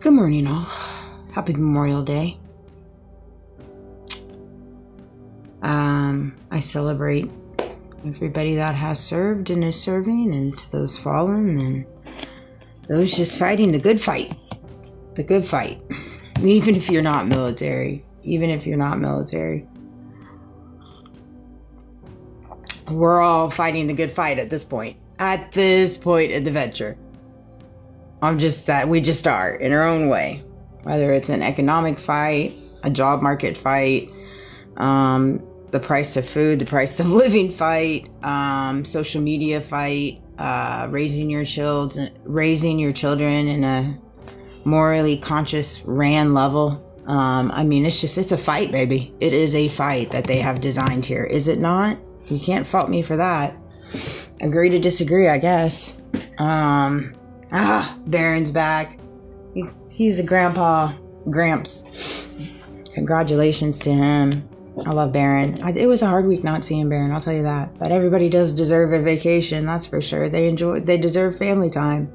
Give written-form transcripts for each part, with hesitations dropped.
Good morning, all. Happy Memorial Day. I celebrate everybody that has served and is serving, and to those fallen, and those just fighting the good fight. The good fight. Even if you're not military. We're all fighting the good fight at this point. At this point in the venture. We just are in our own way. Whether it's an economic fight, a job market fight, the price of food, the price of living fight, social media fight, raising your children in a morally conscious RAND level. It's a fight, baby. It is a fight that they have designed here. Is it not? You can't fault me for that. Agree to disagree, I guess. Baron's back. He's a Gramps. Congratulations to him. I love Baron. It was a hard week not seeing Baron, I'll tell you that. But everybody does deserve a vacation, that's for sure. They deserve family time.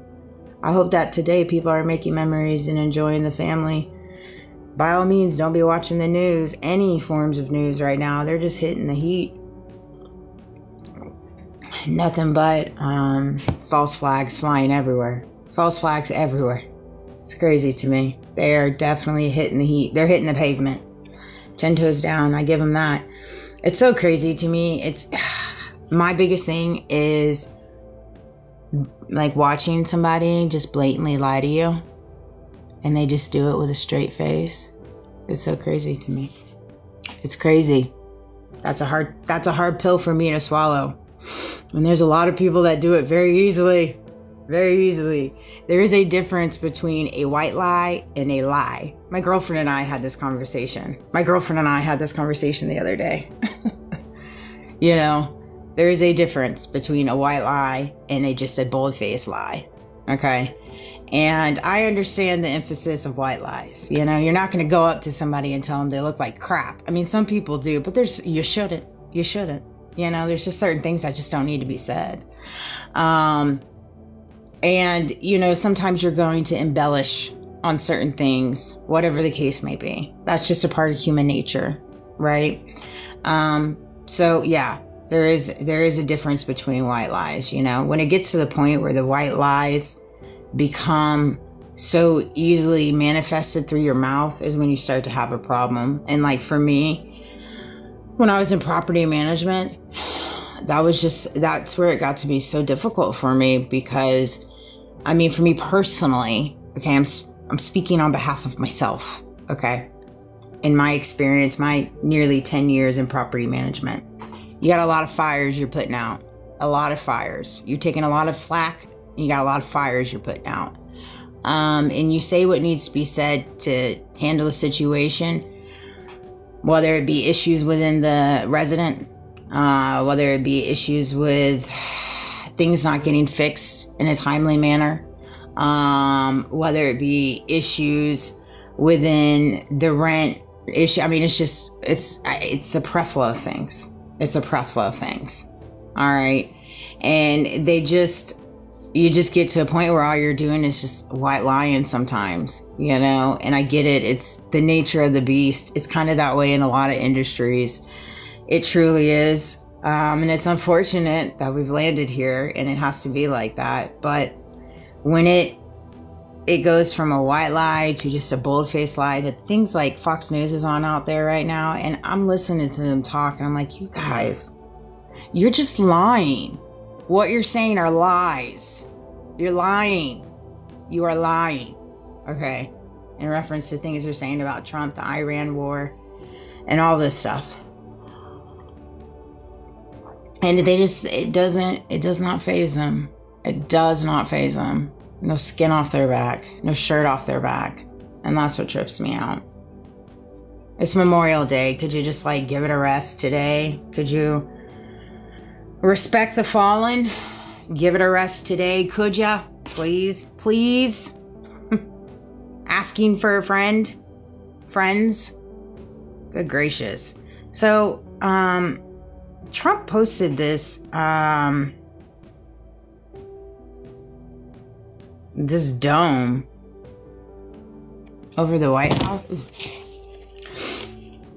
I hope that today people are making memories and enjoying the family. By all means, don't be watching the news, any forms of news right now. They're just hitting the heat. Nothing but false flags flying everywhere. False flags everywhere. It's crazy to me. They are definitely hitting the heat. They're hitting the pavement. 10 toes down. I give them that. It's so crazy to me. It's my biggest thing is like watching somebody just blatantly lie to you, and they just do it with a straight face. It's so crazy to me. It's crazy. That's a hard pill for me to swallow. And there's a lot of people that do it very easily. Very easily. There is a difference between a white lie and a lie. My girlfriend and I had this conversation the other day. There is a difference between a white lie and just a bold-faced lie. Okay? And I understand the emphasis of white lies. You're not going to go up to somebody and tell them they look like crap. I mean, some people do, but you shouldn't. There's just certain things that just don't need to be said. Sometimes you're going to embellish on certain things, whatever the case may be. That's just a part of human nature, right? So yeah, there is a difference between white lies. When it gets to the point where the white lies become so easily manifested through your mouth is when you start to have a problem. And like for me, when I was in property management, that's where it got to be so difficult for me because, for me personally, okay, I'm speaking on behalf of myself, okay? In my experience, my nearly 10 years in property management, you got a lot of fires you're putting out. A lot of fires. You're taking a lot of flack, and you got a lot of fires you're putting out. And you say what needs to be said to handle the situation, whether it be issues within the resident, whether it be issues with things not getting fixed in a timely manner, whether it be issues within the rent issue. It's a plethora of things. All right. And you just get to a point where all you're doing is just white lying sometimes, and I get it. It's the nature of the beast. It's kind of that way in a lot of industries. It truly is. And it's unfortunate that we've landed here and it has to be like that. But when it goes from a white lie to just a bold-faced lie to things like Fox News is on out there right now, and I'm listening to them talk and I'm like, you guys, you're just lying. What you're saying are lies. You're lying. You are lying. Okay? In reference to things they're saying about Trump, the Iran war, and all this stuff. And it does not faze them. It does not faze them. No skin off their back. No shirt off their back. And that's what trips me out. It's Memorial Day. Could you just give it a rest today? Could you respect the fallen? Give it a rest today, could ya? Please. Asking for a friend? Friends? Good gracious. So, Trump posted this dome over the White House.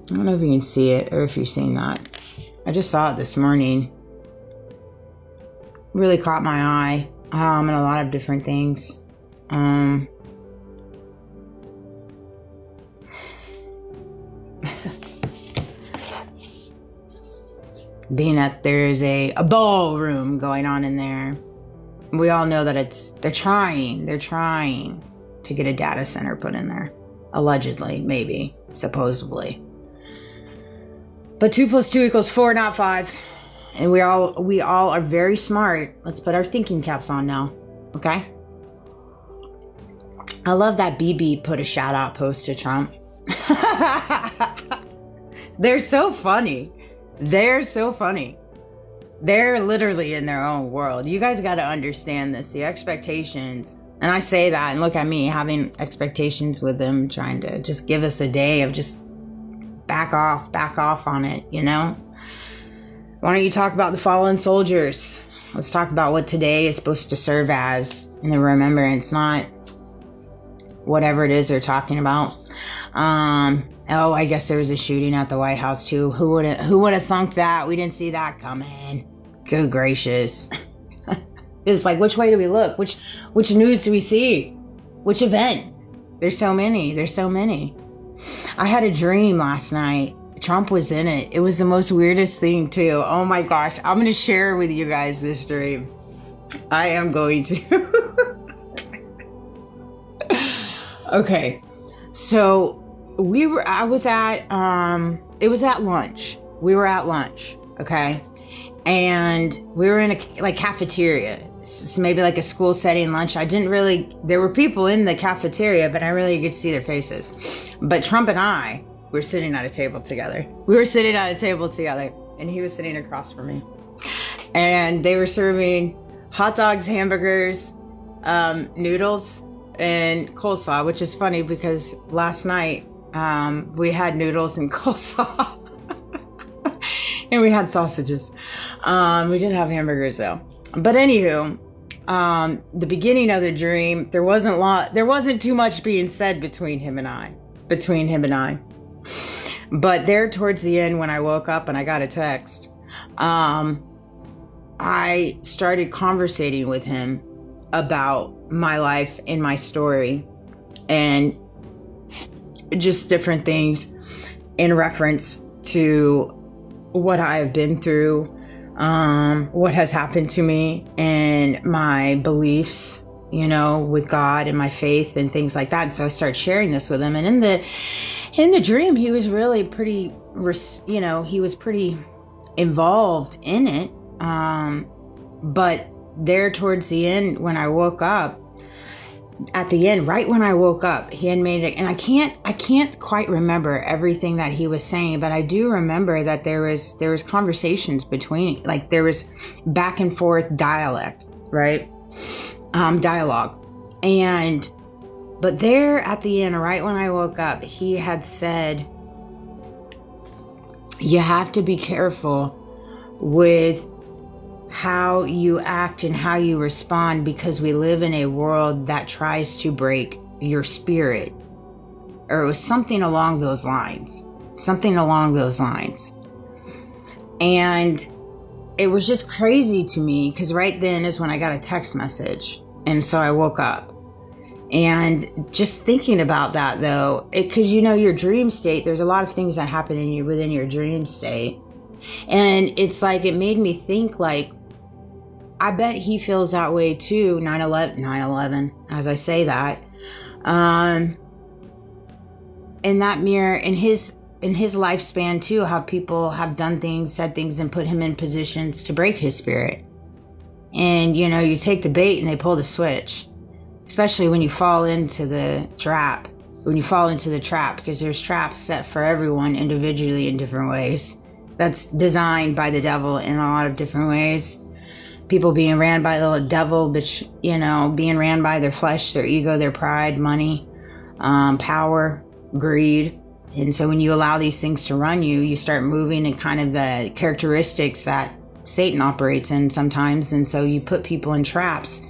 I don't know if you can see it or if you've seen that. I just saw it this morning. Really caught my eye and a lot of different things. Being that there's a ballroom going on in there. We all know that they're trying to get a data center put in there. Allegedly, maybe, supposedly. But 2 + 2 = 4, not 5. And we all are very smart. Let's put our thinking caps on now. Okay? I love that BB put a shout out post to Trump. They're so funny. They're so funny. They're literally in their own world. You guys got to understand this. The expectations, and I say that, and look at me having expectations with them, trying to just give us a day of just back off on it, you know? Why don't you talk about the fallen soldiers? Let's talk about what today is supposed to serve as in the remembrance, not whatever it is they're talking about. Oh, I guess there was a shooting at the White House too. Who would have thunk that? We didn't see that coming. Good gracious. It's like, which way do we look? Which news do we see? Which event? There's so many. I had a dream last night. Trump was in it. It was the most weirdest thing too. Oh my gosh. I'm going to share with you guys this dream. I am going to. Okay. So it was at lunch. We were at lunch. Okay. And we were in a cafeteria. So maybe like a school setting lunch. There were people in the cafeteria, but I really could see their faces. But Trump and I were sitting at a table together. And he was sitting across from me. And they were serving hot dogs, hamburgers, noodles, and coleslaw, which is funny because last night we had noodles and coleslaw. And we had sausages. We didn't have hamburgers though. But anywho, the beginning of the dream, there wasn't too much being said between him and I. But there towards the end, when I woke up and I got a text, I started conversating with him about my life and my story and just different things in reference to what I have been through, what has happened to me and my beliefs, you know, with God and my faith and things like that. And so I started sharing this with him. And in the dream, he was really pretty, he was pretty involved in it. But there towards the end, when I woke up, right when I woke up, he had made it, and I can't quite remember everything that he was saying, but I do remember that there was conversations between, like there was back and forth dialect, right? Dialogue. But there at the end, right when I woke up, he had said, you have to be careful with how you act and how you respond, because we live in a world that tries to break your spirit. Or it was something along those lines. And it was just crazy to me, because right then is when I got a text message. And so I woke up. And just thinking about that though, because you know your dream state, there's a lot of things that happen within your dream state. And it's like, it made me think, like, I bet he feels that way too. 9/11, as I say that. In that mirror, in his lifespan too, how people have done things, said things, and put him in positions to break his spirit. And you know, you take the bait and they pull the switch. Especially when you fall into the trap. Because there's traps set for everyone individually in different ways. That's designed by the devil in a lot of different ways. People being ran by the devil, but you know, being ran by their flesh, their ego, their pride, money, power, greed. And so when you allow these things to run you, you start moving in kind of the characteristics that Satan operates in sometimes. And so you put people in traps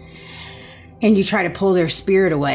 and you try to pull their spirit away.